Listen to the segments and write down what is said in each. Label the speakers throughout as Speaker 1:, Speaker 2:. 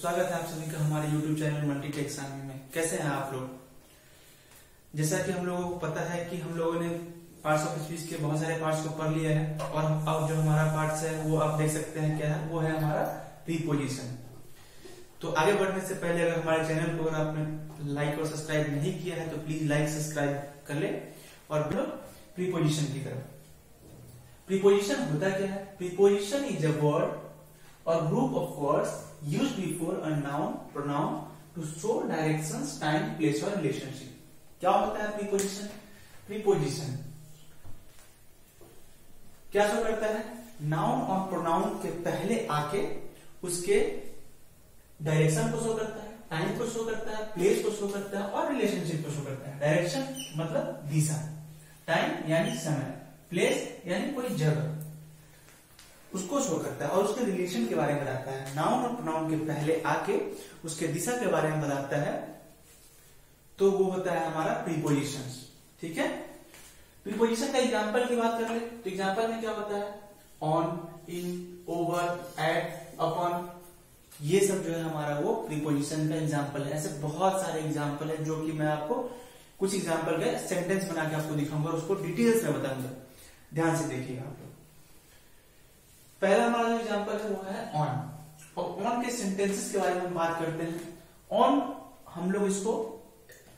Speaker 1: स्वागत है आप सभी का हमारे YouTube चैनल मल्टी टेक सामी में। कैसे हैं आप लोग? जैसा कि हम लोगों को पता है कि हम लोगों ने पार्ट्स ऑफ स्पीच के बहुत सारे पार्ट्स को पढ़ लिया है और अब जो हमारा पार्ट्स है वो आप देख सकते हैं क्या है, वो है हमारा प्रीपोजिशन। तो आगे बढ़ने से पहले अगर हमारे चैनल को अगर आपने लाइक और सब्सक्राइब नहीं किया है तो प्लीज लाइक सब्सक्राइब कर ले और प्रीपोजिशन की तरफ। प्रीपोजिशन होता क्या है? Preposition is a word or group of words used before a noun pronoun to show directions, time, place और relationship। क्या होता है प्रीपोजिशन? प्रीपोजिशन क्या शो करता है? नाउन और प्रोनाउन के पहले आके उसके डायरेक्शन को शो करता है, टाइम को शो करता है, प्लेस को शो करता है और रिलेशनशिप को शो करता है। डायरेक्शन मतलब दिशा, टाइम यानी समय, प्लेस यानी कोई जगह उसको शो करता है और उसके रिलेशन के बारे में बताता है। नाउन और प्रोनाउन के पहले आके उसके दिशा के बारे में बताता है तो वो होता है हमारा प्रीपोजिशन। ठीक है, प्रीपोजिशन का एग्जांपल की बात कर ले तो एग्जांपल में क्या होता है? On, in, over, at, upon, ये सब जो है हमारा वो प्रीपोजिशन का एग्जांपल है। ऐसे बहुत सारे एग्जांपल है जो कि मैं आपको कुछ एग्जांपल का सेंटेंस बना के आपको दिखाऊंगा और उसको डिटेल्स में बताऊंगा। ध्यान से देखिएगा आप लोग। पहला हमारा जो एग्जांपल है वो है ऑन, और ऑन के सेंटेंसेस के बारे में हम बात करते हैं। ऑन हम लोग इसको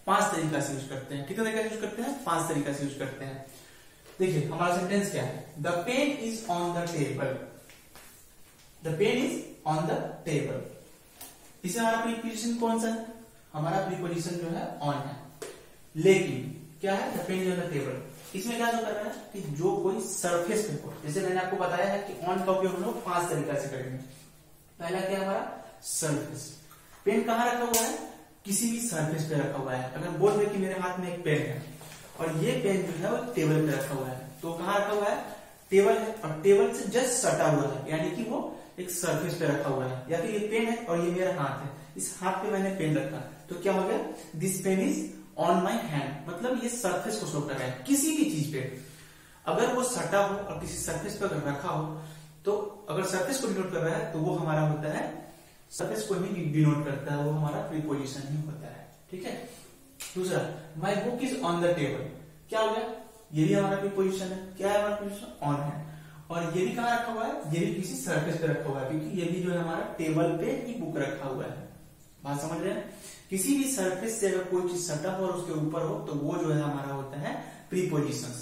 Speaker 1: 5 तरीका से यूज करते हैं। कितने तरीका से यूज करते हैं? 5 तरीका से यूज करते हैं। देखिए हमारा सेंटेंस क्या है? The pen is on the table. The pen is on the table. इससे हमारा प्रीपोजिशन कौन सा है? हमारा प्रीपोजिशन जो है ऑन है। लेकिन क्या है? The pen is on the table. इसमें क्या जो कर रहा है कि जो कोई सरफेस पे हो, जैसे मैंने आपको बताया है कि ऑन का उपयोग हम लोग 5 तरीका से करेंगे। पहला क्या हमारा? सरफेस। पेन कहाँ रखा हुआ है? किसी भी सरफेस पे रखा हुआ है। अगर बोल रहे कि मेरे हाथ में एक पेन है और ये पेन जो है वो टेबल पे रखा हुआ है, तो कहाँ रखा हुआ है? टेबल है और टेबल से जस्ट सटा हुआ है, यानी कि वो एक सरफेस पे रखा हुआ है। या फिर ये पेन है और ये मेरा हाथ है, इस हाथ पे मैंने पेन रखा, तो क्या हो गया? This pen is on my hand. मतलब ये सरफेस को शो कर रहा है। किसी भी चीज पे अगर वो सटा हो और किसी सरफेस पे अगर रखा हो तो अगर सरफेस को डिनोट कर रहा है तो वो हमारा होता है, सरफेस को ही डिनोट करता है, वो हमारा प्रीपोजिशन ही होता है। ठीक है। दूसरा, my book is on the table. क्या हो गया? ये भी हमारा प्रीपोजिशन है। क्या है हमारा प्रीपोजिशन? ऑन है। और ये भी कहाँ रखा हुआ है? ये भी किसी सरफेस पे रखा हुआ है, क्योंकि ये भी जो है हमारा टेबल पे ही बुक रखा हुआ है। बात समझ रहे हैं? किसी भी सरफेस से अगर कोई चीज सटा हो और उसके ऊपर हो तो वो जो है हमारा होता है प्रीपोजिशंस,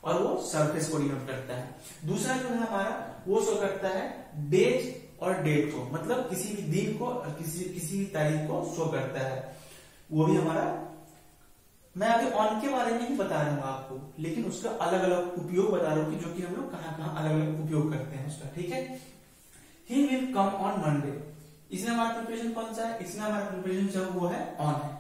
Speaker 1: और वो सरफेस को डिनोट करता है। दूसरा जो है हमारा वो शो करता है डेट और डेट को, मतलब किसी भी दिन को और किसी भी तारीख को शो करता है। वो भी हमारा, मैं अभी ऑन के बारे में ही बता रहा हूँ आपको, लेकिन उसका अलग अलग उपयोग बता रहा हूँ कि जो कि हम लोग कहाँ कहाँ अलग अलग उपयोग करते हैं उसका। ठीक है। He will come on Monday. इसमें हमारा प्रिपरेशन कौन सा है? इसमें हमारा प्रिपरेशन जो वो है ऑन है।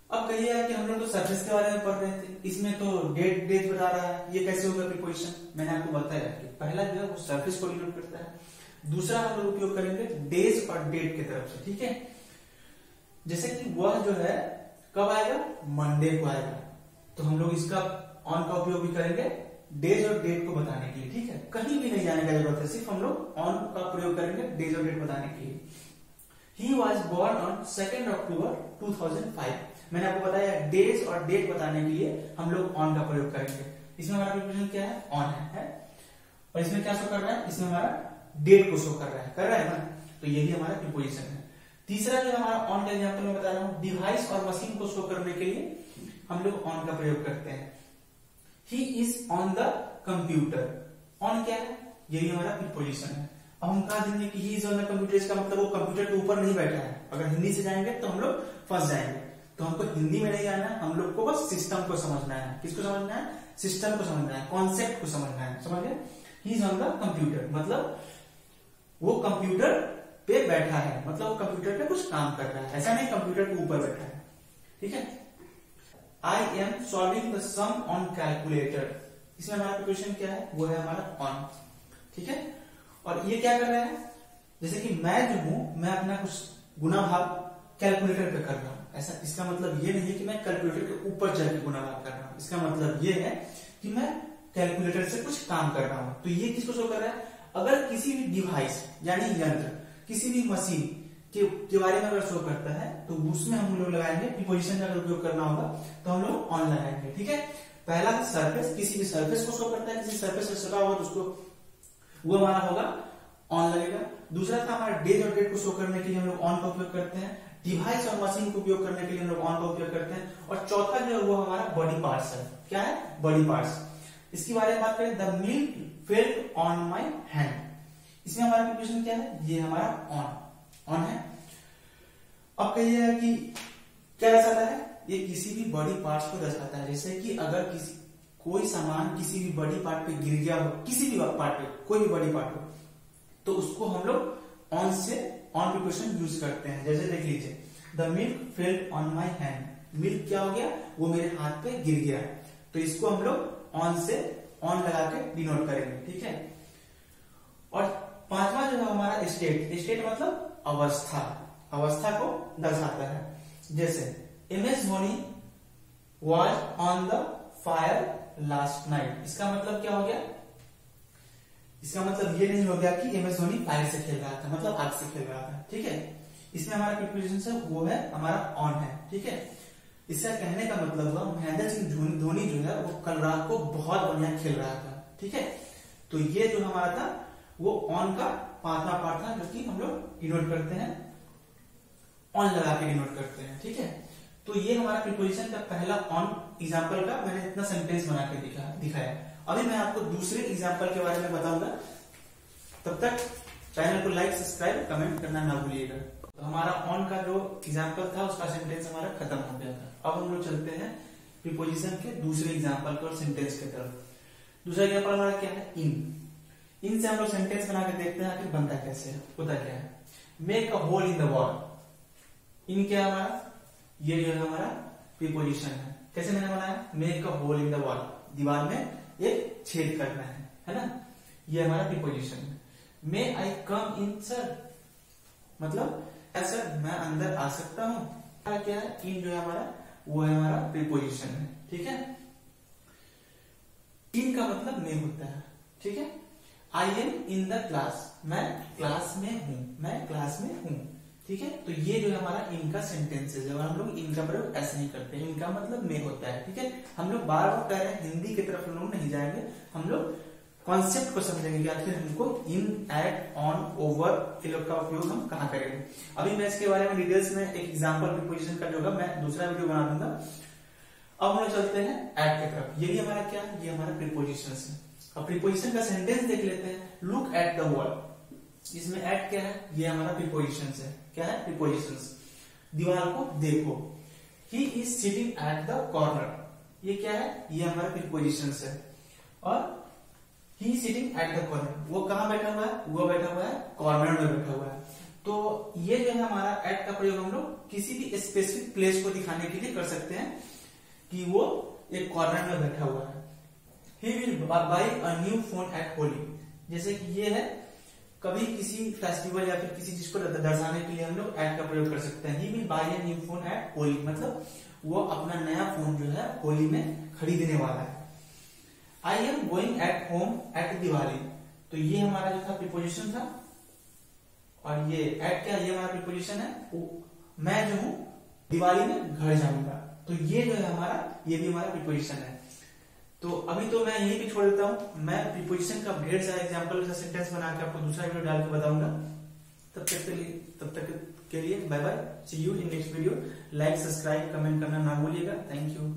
Speaker 1: अब कहिए कि हम लोग तो सरफेस के बारे में पढ़ रहे थे, इसमें तो डेट बता रहा है, ये कैसे होगा प्रिपोजिशन? मैंने आपको बताया कि पहला जो है वो सरफेस को डिनोट करता है। दूसरा हम लोग उपयोग करेंगे डेज और डेट की तरफ से। ठीक है। जैसे कि वह जो है कब आएगा? मंडे को आएगा, तो हम लोग इसका ऑन का उपयोग भी करेंगे डेज और डेट को बताने के लिए। ठीक है। कहीं भी नहीं जाने का जरूरत है, सिर्फ हम लोग ऑन का प्रयोग करेंगे डेज और डेट बताने के लिए। He was born on 2 अक्टूबर 2005। मैंने आपको बताया डेज और डेट बताने के लिए हम लोग ऑन का प्रयोग करेंगे। इसमें हमारा प्रिपोजिशन क्या है? ऑन है। और इसमें क्या शो कर रहा है? इसमें हमारा डेट को शो कर रहा है ना? तो ये भी हमारा प्रिपोजिशन है। तीसरा जो हमारा ऑन का एग्जांपल मैं बता रहा हूँ, डिवाइस और मशीन को शो करने के लिए हम लोग ऑन का प्रयोग करते हैं। He is on the computer। On क्या है? ये भी हमारा प्रीपोजिशन है। अब हम कहा देंगे कि he is on the computer, इसका मतलब वो कंप्यूटर के ऊपर नहीं बैठा है। अगर हिंदी से जाएंगे तो हम लोग फंस जाएंगे, तो हमको हिंदी में नहीं जाना है, हम लोग को बस सिस्टम को समझना है। किसको समझना है? सिस्टम को समझना है, कॉन्सेप्ट को समझना है। समझ गए? He is on the computer मतलब वो कंप्यूटर पे बैठा है, मतलब वो कंप्यूटर पे कुछ काम कर रहा है। ऐसा नहीं कंप्यूटर के ऊपर बैठा है। ठीक है। I am solving the sum on calculator। इसमें हमारा प्रिपोजिशन क्या है? वो है हमारा ऑन। ठीक है। और ये क्या कर रहा है? जैसे कि मैं जो हूं, मैं अपना कुछ गुना भाग कैलकुलेटर पे कर रहा हूं। ऐसा, इसका मतलब ये नहीं है कि मैं कैलकुलेटर के ऊपर चढ़ के गुना भाग कर रहा हूं। इसका मतलब ये है कि मैं कैलकुलेटर से कुछ काम कर रहा हूं। तो ये किसको शो कर रहा है? अगर किसी भी डिवाइस यानी यंत्र, किसी भी मशीन के बारे में अगर शो करता है तो उसमें हम लोग लगाएंगे प्रीपोजिशन का अगर उपयोग करना होगा तो हम लोग ऑन लगाएंगे। ठीक है, पहला सरफेस, किसी भी सरफेस को शो करता है, किसी सरफेस से सटा होगा तो उसको वो हमारा होगा ऑन लगेगा। दूसरा था हमारा डेज और डेट को शो करने के लिए हम लोग ऑन का उपयोग करते हैं। डिवाइस और मशीन को उपयोग करने के लिए हम लोग ऑन का उपयोग करते हैं। और चौथा जो है वो हमारा बॉडी पार्ट्स है। क्या है? Body parts. इसके बारे में बात करें, the milk felt on my hand, इसमें हमारा प्रीपोजिशन क्या है? ये हमारा ऑन है। अब कहिए कि क्या दर्शाता है? ये किसी भी बॉडी पार्ट्स को दर्शाता है। जैसे कि अगर कोई सामान किसी भी बॉडी पार्ट पे गिर गया हो, किसी भी पार्ट पे, कोई भी बॉडी पार्ट हो, तो उसको हम लोग ऑन प्रीपोजिशन यूज करते हैं। जैसे देख लीजिए, the milk felt on my hand, milk क्या हो गया? वो मेरे हाथ पे गिर गया, तो इसको हम लोग ऑन लगा के डिनोट करेंगे। ठीक है, और पांचवा जो है हमारा स्टेट मतलब अवस्था को दर्शाता है। जैसे MS Dhoni was on the fire last night, इसका मतलब क्या हो गया? इसका मतलब ये नहीं हो गया कि MS धोनी फायर से खेल रहा था, मतलब आग से खेल रहा था। ठीक है, इसमें हमारा प्रीपोजिशन से वो है हमारा ऑन है। ठीक है, इससे कहने का मतलब हुआ महेंद्र सिंह धोनी जो है वो कल रात को बहुत बढ़िया खेल रहा था। ठीक है, तो ये जो हमारा था वो ऑन का पांचवा पार्ट था, जो कि हम लोग डिनोट करते हैं, ऑन लगा के डिनोट करते हैं। ठीक है, तो ये हमारा प्रीपोजिशन का पहला ऑन एग्जाम्पल का मैंने इतना सेंटेंस बना के दिखाया। अभी मैं आपको दूसरे एग्जाम्पल के बारे में बताऊंगा, तब तक चैनल को लाइक, सब्सक्राइब, कमेंट करना ना भूलिएगा। तो हमारा ऑन का जो एग्जाम्पल था उसका सेंटेंस हमारा खत्म हो गया था। अब हम लोग चलते हैं प्रीपोजिशन के दूसरे एग्जाम्पल और सेंटेंस की तरफ। दूसरा एग्जाम्पल हमारा क्या है? इन से हम लोग सेंटेंस बना के देखते हैं कि बनता कैसे है, होता क्या है। Make a hole in the wall, इन क्या हमारा? ये जो है हमारा प्रीपोजिशन है। कैसे मैंने बनाया? Make a hole in the wall, दीवार में एक छेद करना है ना, ये हमारा प्रीपोजिशन है। मे आई कम इन सर, मतलब सर मैं अंदर आ सकता हूं, क्या है? इन जो है हमारा वो है हमारा प्रीपोजिशन है। ठीक है, इन का मतलब में होता है। ठीक है, I am in the class, मैं क्लास में हूं। ठीक है, तो ये जो है हमारा इनका सेंटेंस है। जब हम लोग इनका प्रयोग ऐसे नहीं करते, इनका मतलब में होता है। ठीक है, हम लोग बार बार कह रहे हैं, हिंदी की तरफ हम लोग नहीं जाएंगे, हम लोग कॉन्सेप्ट को समझेंगे कि आखिर हमको इन, एट, ऑन, ओवर ये लोग का उपयोग हम कहाँ करेंगे। अभी मैं इसके बारे में डिटेल्स में एक एग्जाम्पल प्रीपोजिशन का जो होगा मैं दूसरा वीडियो बना दूंगा। अब हम लोग चलते हैं एट की तरफ। ये भी हमारा क्या है? ये हमारा प्रीपोजिशन है। अब प्रीपोजिशन का सेंटेंस देख लेते हैं। लुक एट द वॉल, इसमें एट क्या है? ये हमारा प्रीपोजिशन है। क्या है? प्रीपोजिशन। दीवार को देखो। He is sitting at the corner, ये क्या है? ये हमारा प्रीपोजिशन है। और ही सिटिंग एट द कॉर्नर, वो कहां बैठा हुआ है? वो बैठा हुआ है कॉर्नर में बैठा हुआ है। तो ये जो है हमारा एट का प्रयोग हम लोग किसी भी स्पेसिफिक प्लेस को दिखाने के लिए कर सकते हैं कि वो एक कॉर्नर में बैठा हुआ है। He will buy a new phone at Holi, जैसे कि ये है कभी किसी फेस्टिवल या फिर किसी चीज को दर्शाने के लिए हम लोग एट का प्रयोग कर सकते हैं। He will buy a new phone at Holi, मतलब वो अपना नया फोन जो है होली में खरीदने वाला है। I am going at home at Diwali, तो ये हमारा जो था प्रीपोजिशन था। और ये एट क्या? ये हमारा प्रीपोजिशन है। मैं जो हूं दिवाली में घर जाऊंगा, तो ये जो है हमारा, ये भी हमारा प्रीपोजिशन है। तो अभी तो मैं यहीं पे छोड़ देता हूं। मैं प्रीपोजिशन का ढेर सारा एग्जांपल का सेंटेंस बना के आपको दूसरा वीडियो डाल के बताऊंगा। तब तक के लिए bye bye, see you in next video. Like, subscribe, comment करना ना भूलिएगा। Thank you.